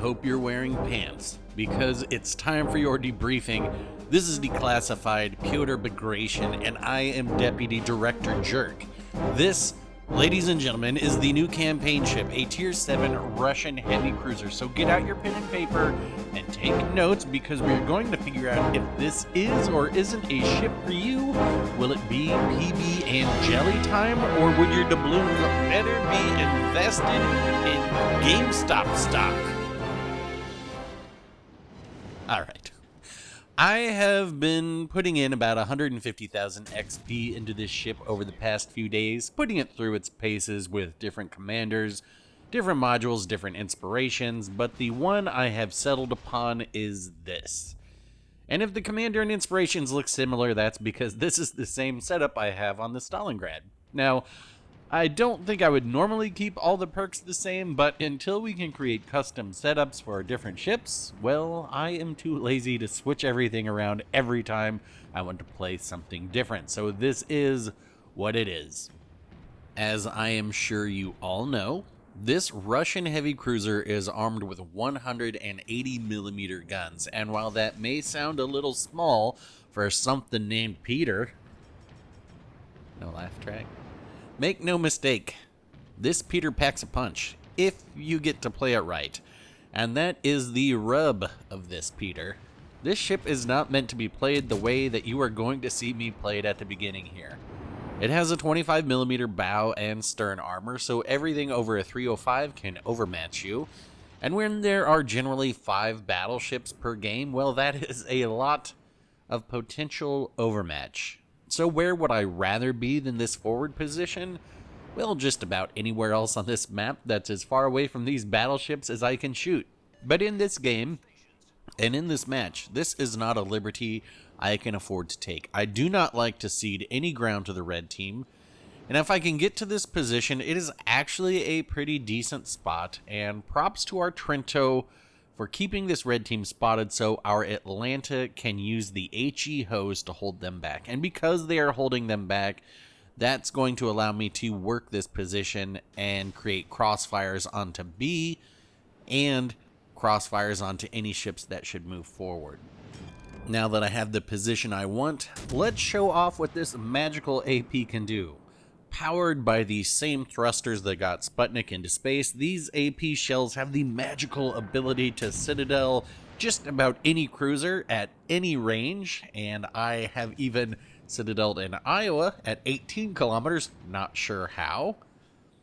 hope you're wearing pants, because it's time for your debriefing. This is Declassified, Pyotr Bagration, and I am Deputy Director Jerk. This, ladies and gentlemen, is the new campaign ship, a Tier 7 Russian heavy cruiser. So get out your pen and paper and take notes, because we're going to figure out if this is or isn't a ship for you. Will it be PB and jelly time, or would your doubloons better be invested in GameStop stock? All right. I have been putting in about 150,000 XP into this ship over the past few days, putting it through its paces with different commanders, different modules, different inspirations, but the one I have settled upon is this. And if the commander and inspirations look similar, that's because this is the same setup I have on the Stalingrad. Now, I don't think I would normally keep all the perks the same, but until we can create custom setups for our different ships, well, I am too lazy to switch everything around every time I want to play something different. So this is what it is. As I am sure you all know, this Russian heavy cruiser is armed with 180mm guns, and while that may sound a little small for something named Peter, no laugh track, make no mistake, this Peter packs a punch, if you get to play it right. And that is the rub of this Peter. This ship is not meant to be played the way that you are going to see me play it at the beginning here. It has a 25mm bow and stern armor, so everything over a 305 can overmatch you. And when there are generally 5 battleships per game, well, that is a lot of potential overmatch. So where would I rather be than this forward position? Well, just about anywhere else on this map that's as far away from these battleships as I can shoot. But in this game, and in this match, this is not a liberty I can afford to take. I do not like to cede any ground to the red team, and if I can get to this position, it is actually a pretty decent spot, and props to our Trento for keeping this red team spotted so our Atlanta can use the HE hose to hold them back. And because they are holding them back, that's going to allow me to work this position and create crossfires onto B and crossfires onto any ships that should move forward. Now that I have the position I want, let's show off what this magical AP can do. Powered by the same thrusters that got Sputnik into space, these AP shells have the magical ability to citadel just about any cruiser at any range, and I have even citadeled in Iowa at 18 kilometers, not sure how.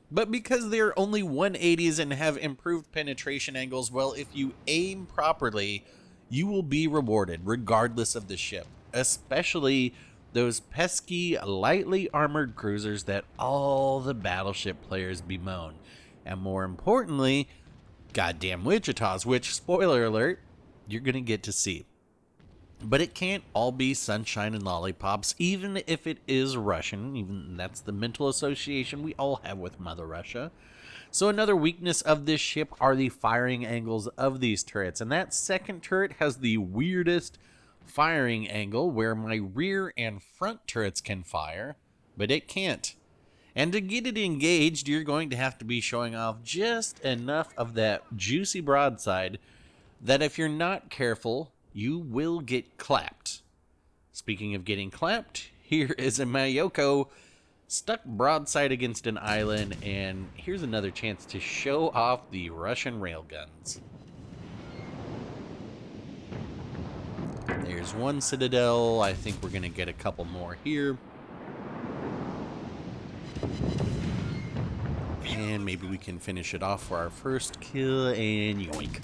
But because they're only 180s and have improved penetration angles, well, if you aim properly, you will be rewarded regardless of the ship, especially those pesky, lightly armored cruisers that all the battleship players bemoan. And more importantly, goddamn Wichitas, which, spoiler alert, you're going to get to see. But it can't all be sunshine and lollipops, even if it is Russian. Even that's the mental association we all have with Mother Russia. So another weakness of this ship are the firing angles of these turrets. And that second turret has the weirdest firing angle where my rear and front turrets can fire, but it can't. And to get it engaged, you're going to have to be showing off just enough of that juicy broadside that if you're not careful, you will get clapped. Speaking of getting clapped, here is a Mayoko stuck broadside against an island, and here's another chance to show off the Russian railguns. There's one citadel. I think we're going to get a couple more here. And maybe we can finish it off for our first kill, and yoink.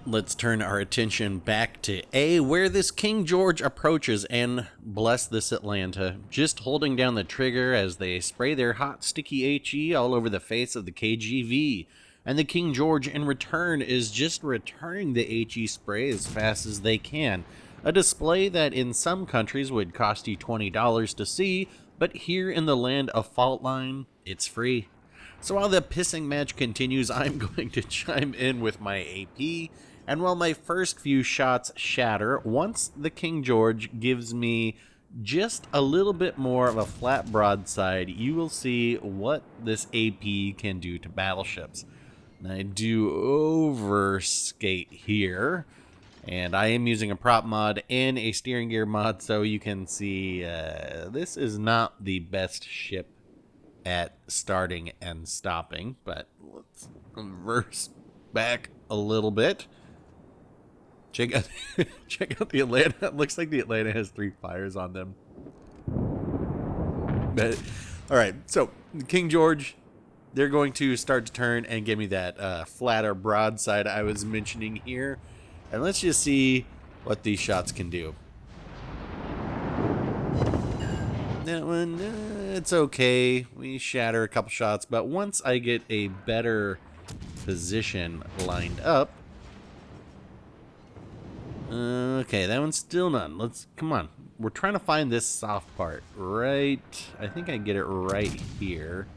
Let's turn our attention back to A, where this King George approaches, and bless this Atlanta, just holding down the trigger as they spray their hot sticky HE all over the face of the KGV. And the King George in return is just returning the HE spray as fast as they can. A display that in some countries would cost you $20 to see, but here in the land of Fault Line, it's free. So while the pissing match continues, I'm going to chime in with my AP, and while my first few shots shatter, once the King George gives me just a little bit more of a flat broadside, you will see what this AP can do to battleships. And I do overskate here. And I am using a prop mod and a steering gear mod, so you can see this is not the best ship at starting and stopping. But let's reverse back a little bit. Check out, check out the Atlanta. It looks like the Atlanta has 3 fires on them. But, all right, so King George, they're going to start to turn and give me that flatter broadside I was mentioning here. And let's just see what these shots can do. That one, it's okay. We shatter a couple shots, but once I get a better position lined up. Okay, that one's still none. Come on. We're trying to find this soft part. Right, I think I get it right here.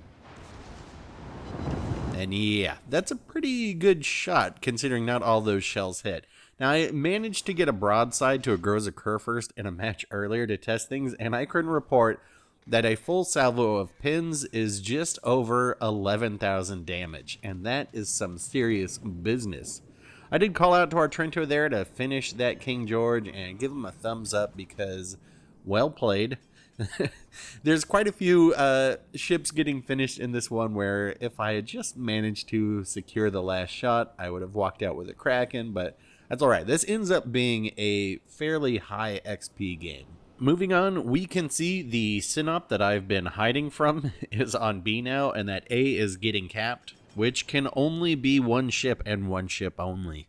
And yeah, that's a pretty good shot considering not all those shells hit. Now, I managed to get a broadside to a Groza Kurfürst in a match earlier to test things, and I couldn't report that a full salvo of pins is just over 11,000 damage, and that is some serious business. I did call out to our Trento there to finish that King George and give him a thumbs up because, well played. There's quite a few ships getting finished in this one where if I had just managed to secure the last shot, I would have walked out with a Kraken, but that's alright. This ends up being a fairly high XP game. Moving on, we can see the synop that I've been hiding from is on B now, and that A is getting capped, which can only be one ship and one ship only.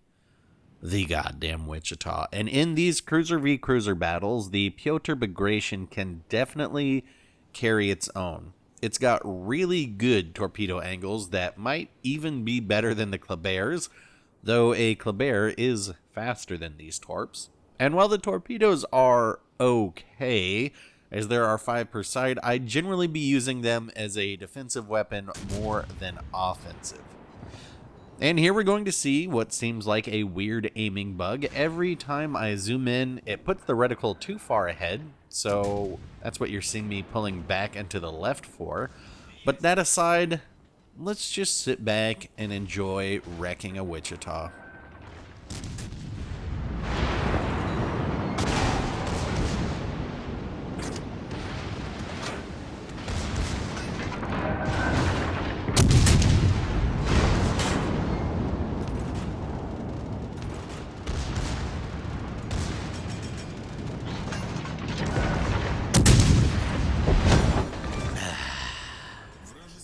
The goddamn Wichita. And in these cruiser v cruiser battles, the Pyotr Bagration can definitely carry its own. It's got really good torpedo angles that might even be better than the Klebers, though a Kleber is faster than these torps. And while the torpedoes are okay, as there are 5 per side, I'd generally be using them as a defensive weapon more than offensive. And here we're going to see what seems like a weird aiming bug. Every time I zoom in, it puts the reticle too far ahead, so that's what you're seeing me pulling back and to the left for. But that aside, let's just sit back and enjoy wrecking a Wichita.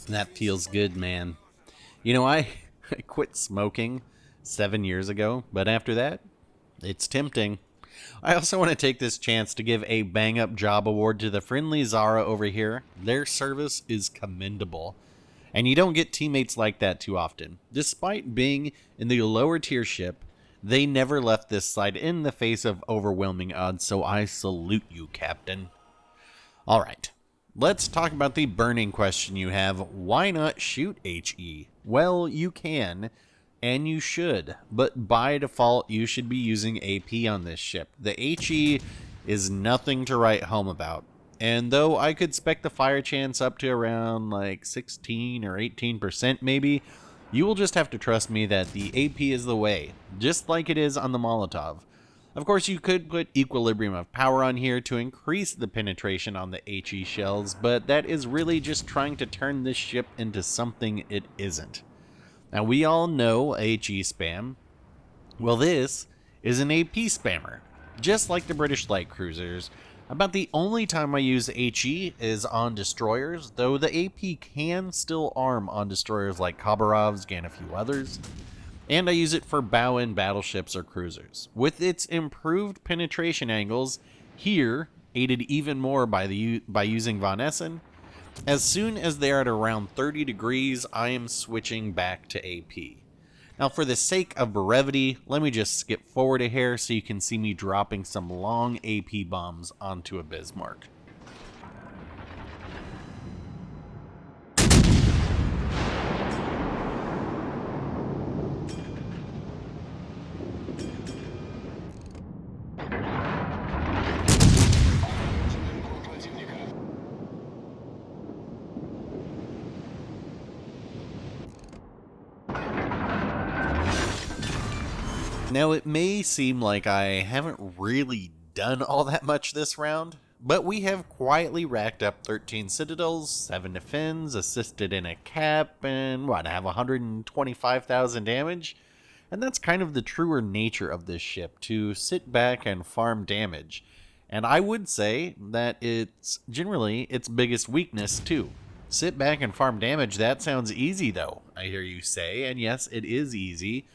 That feels good, man. You know, I quit smoking 7 years ago, but after that, it's tempting. I also want to take this chance to give a bang-up job award to the friendly Zara over here. Their service is commendable, and you don't get teammates like that too often. Despite being in the lower tier ship, they never left this side in the face of overwhelming odds, so I salute you, Captain. Alright. Let's talk about the burning question you have. Why not shoot HE? Well, you can, and you should, but by default, you should be using AP on this ship. The HE is nothing to write home about, and though I could spec the fire chance up to around like 16 or 18% maybe, you will just have to trust me that the AP is the way, just like it is on the Molotov. Of course, you could put Equilibrium of Power on here to increase the penetration on the HE shells, but that is really just trying to turn this ship into something it isn't. Now, we all know HE spam. Well, this is an AP spammer, just like the British light cruisers. About the only time I use HE is on destroyers, though the AP can still arm on destroyers like Khabarovsk and a few others. And I use it for bow-in battleships or cruisers. With its improved penetration angles, here, aided even more by using Von Essen, as soon as they are at around 30 degrees, I am switching back to AP. Now, for the sake of brevity, let me just skip forward a hair so you can see me dropping some long AP bombs onto a Bismarck. Now, it may seem like I haven't really done all that much this round, but we have quietly racked up 13 citadels, 7 defends, assisted in a cap, and I have 125,000 damage. And that's kind of the truer nature of this ship, to sit back and farm damage. And I would say that it's generally its biggest weakness too. Sit back and farm damage, that sounds easy though, I hear you say, and yes, it is easy.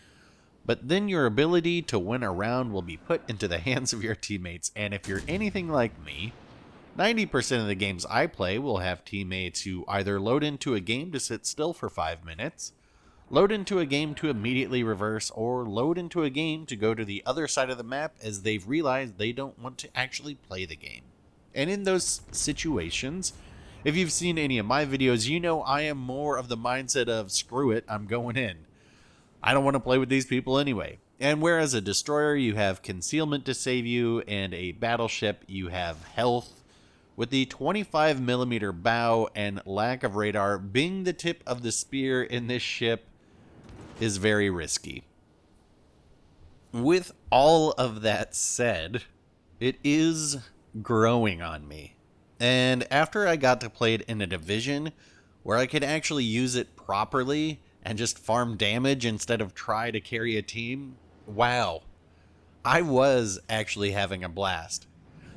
But then your ability to win a round will be put into the hands of your teammates, and if you're anything like me, 90% of the games I play will have teammates who either load into a game to sit still for 5 minutes, load into a game to immediately reverse, or load into a game to go to the other side of the map as they've realized they don't want to actually play the game. And in those situations, if you've seen any of my videos, you know I am more of the mindset of screw it, I'm going in. I don't want to play with these people anyway. And whereas a destroyer, you have concealment to save you, and a battleship, you have health, with the 25mm bow and lack of radar being the tip of the spear in this ship is very risky. With all of that said, it is growing on me. And after I got to play it in a division where I could actually use it properly and just farm damage instead of try to carry a team, wow, I was actually having a blast.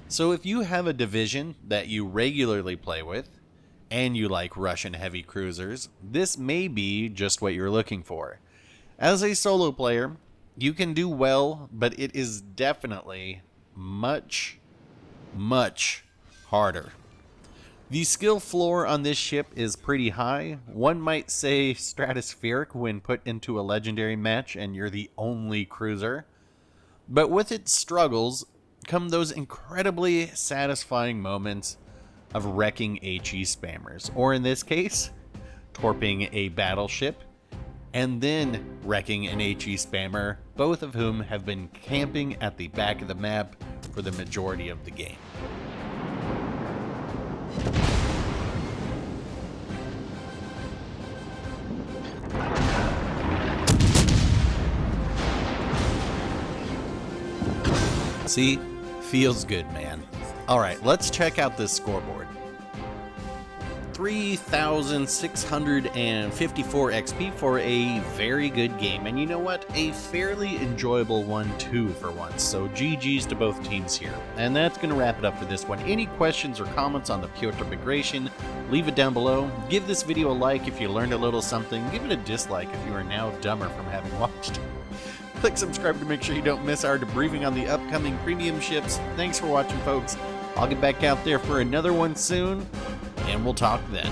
So if you have a division that you regularly play with, and you like Russian heavy cruisers, this may be just what you're looking for. As a solo player, you can do well, but it is definitely much, much harder. The skill floor on this ship is pretty high. One might say stratospheric when put into a legendary match and you're the only cruiser. But with its struggles come those incredibly satisfying moments of wrecking HE spammers, or in this case, torping a battleship, and then wrecking an HE spammer, both of whom have been camping at the back of the map for the majority of the game. See? Feels good, man. Alright, let's check out this scoreboard. 3,654 XP for a very good game. And you know what? A fairly enjoyable one too for once. So GG's to both teams here. And that's going to wrap it up for this one. Any questions or comments on the Pyotr Bagration, leave it down below. Give this video a like if you learned a little something. Give it a dislike if you are now dumber from having watched. Click subscribe to make sure you don't miss our debriefing on the upcoming premium ships. Thanks for watching, folks. I'll get back out there for another one soon, and we'll talk then.